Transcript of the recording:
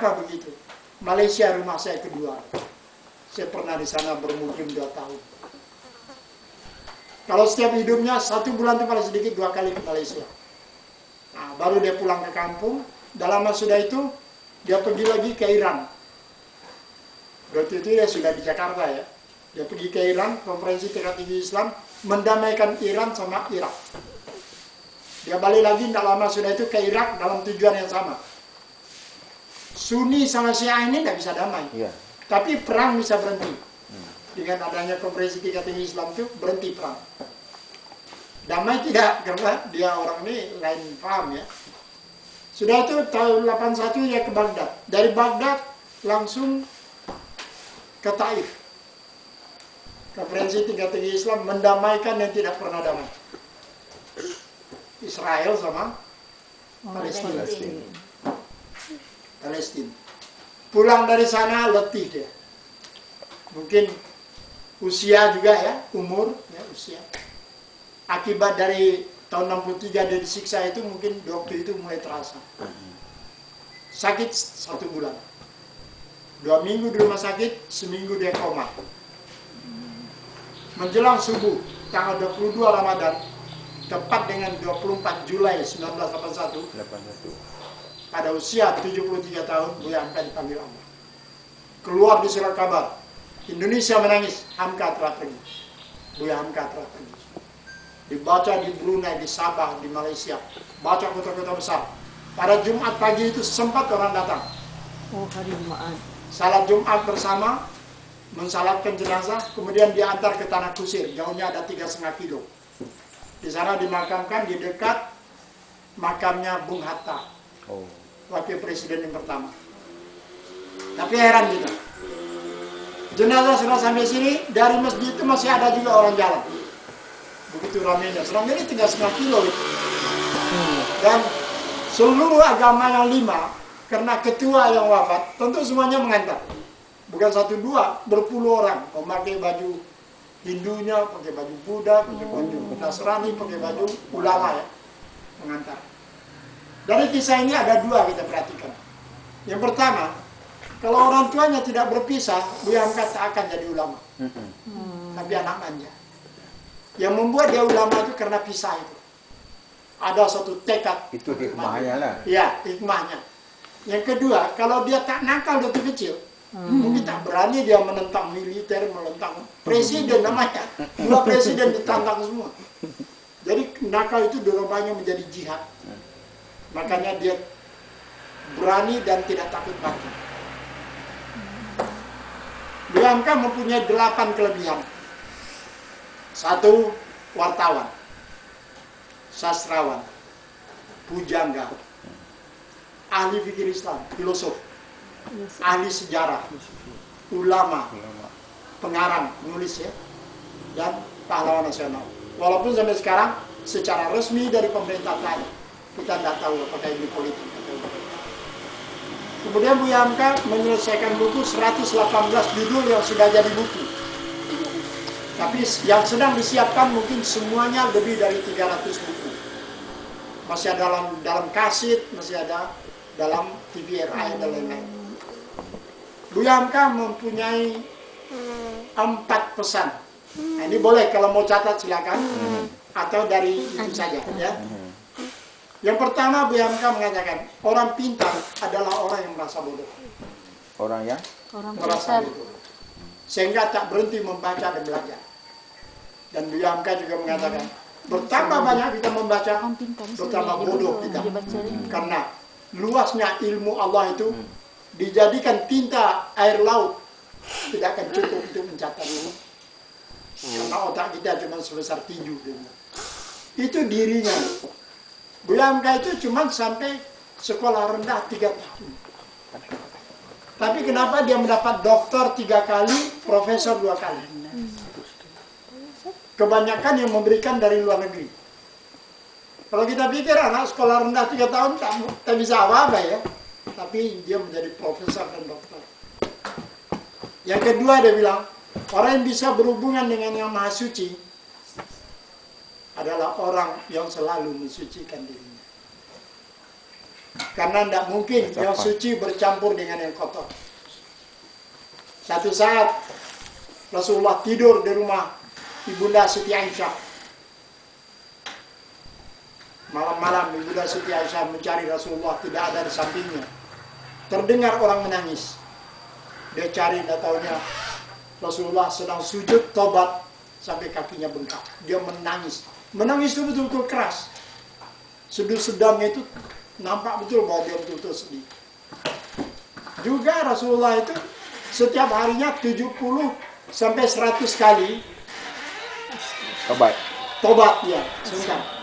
begitu. Malaysia rumah saya kedua. Saya pernah di sana bermukim 2 tahun. Kalau setiap hidupnya 1 bulan itu paling sedikit 2 kali ke Malaysia. Nah, baru dia pulang ke kampung. Dalam masa sudah itu dia pergi lagi ke Iran. Berarti itu dia sudah di Jakarta ya. Dia pergi ke Iran, konferensi tingkat tinggi Islam, mendamaikan Iran sama Irak. Dia balik lagi tidak lama sudah itu ke Irak dalam tujuan yang sama. Sunni sama Syiah ini tidak bisa damai. Yeah. Tapi perang bisa berhenti. Dengan adanya konferensi tingkat tinggi Islam itu berhenti perang. Damai tidak, karena dia orang ini lain paham ya. Sudah itu tahun 81 dia ke Baghdad. Dari Baghdad langsung ke Taif. Konferensi tingkat tinggi Islam mendamaikan yang tidak pernah damai. Israel sama Palestina. Pulang dari sana letih dia. Mungkin usia juga ya, umur ya, usia. Akibat dari tahun 63 dia disiksa itu mungkin waktu itu mulai terasa. Sakit 1 bulan. 2 minggu di rumah sakit, seminggu dia koma. Menjelang subuh tanggal 22 Ramadan, tepat dengan 24 Julai 1981, pada usia 73 tahun, Buya Hamka dipanggil Allah. Keluar di surat kabar, Indonesia menangis, Hamka telah pergi. Buya Hamka telah pergi. Dibaca di Brunei, di Sabah, di Malaysia, baca kota-kota besar. Pada Jumat pagi itu sempat orang datang. Oh, hari Jumat. Salat Jumat bersama, mensalatkan jenazah, kemudian diantar ke Tanah Kusir, jauhnya ada 3,5 kilo. Di sana dimakamkan di dekat makamnya Bung Hatta, wakil presiden yang pertama. Tapi heran kita, jenazah sudah sampai sini, dari masjid itu masih ada juga orang jalan. Begitu ramainya, selama ini 3,5 kilo itu. Dan seluruh agama yang 5, karena ketua yang wafat, tentu semuanya mengantar. Bukan 1-2, berpuluh orang memakai baju Hindunya, pakai baju Buddha, pakai baju Nasrani, pakai baju ulama ya, mengantar. Dari kisah ini ada 2 kita perhatikan. Yang pertama, kalau orang tuanya tidak berpisah, Buya Hamka tak akan jadi ulama. Tapi anak manja. Yang membuat dia ulama itu karena pisah itu. Ada suatu tekad. Itu hikmahnya lah. Ya, hikmahnya. Yang kedua, kalau dia tak nakal dari kecil, mungkin tak berani dia menentang militer, menentang presiden namanya. 2 presiden ditantang semua. Jadi nakal itu dorongannya menjadi jihad. Makanya dia berani dan tidak takut mati. Buya Hamka mempunyai 8 kelebihan. 1, wartawan, sastrawan, pujangga, ahli fikir Islam, filosof, ahli sejarah, ulama, pengarang, penulis ya, dan pahlawan nasional. Walaupun sampai sekarang secara resmi dari pemerintah Thailand kita tidak tahu apakah ini politik atau tidak. Kemudian Buya Hamka menyelesaikan buku 118 judul yang sudah jadi buku. Tapi yang sedang disiapkan mungkin semuanya lebih dari 300 buku. Masih ada dalam kaset, masih ada dalam TVRI dan lain-lain. Buya Hamka mempunyai 4 pesan. Nah, ini boleh kalau mau catat silakan, atau dari itu saja ya. Yang pertama Buya Hamka mengatakan, orang pintar adalah orang yang merasa bodoh. Orang yang merasa bodoh. Sehingga tak berhenti membaca dan belajar. Dan Buya Hamka juga mengatakan, bertambah banyak kita membaca, bertambah bodoh kita. Karena luasnya ilmu Allah itu dijadikan tinta air laut, tidak akan cukup untuk mencatat ini. Karena otak kita cuma sebesar tinju. Itu dirinya. Buya Hamka itu cuma sampai sekolah rendah 3 tahun. Tapi kenapa dia mendapat doktor 3 kali, profesor 2 kali? Kebanyakan yang memberikan dari luar negeri. Kalau kita pikir anak sekolah rendah 3 tahun tak bisa apa-apa ya. Tapi dia menjadi profesor dan doktor. Yang kedua dia bilang, orang yang bisa berhubungan dengan yang Maha Suci adalah orang yang selalu mensucikan dirinya. Karena tidak mungkin yang suci bercampur dengan yang kotor. Satu saat Rasulullah tidur di rumah Ibunda Siti Aisyah. Malam-malam Ibunda Siti Aisyah mencari Rasulullah, tidak ada di sampingnya. Terdengar orang menangis. Dia cari, tidak tahunya Rasulullah sedang sujud tobat sampai kakinya bengkak. Dia menangis. Menangis itu betul-betul keras. Sedang-sedangnya itu nampak betul bahwa dia betul-betul sedih. Juga Rasulullah itu setiap harinya 70 sampai 100 kali Tobat. tobat ya, sungkan.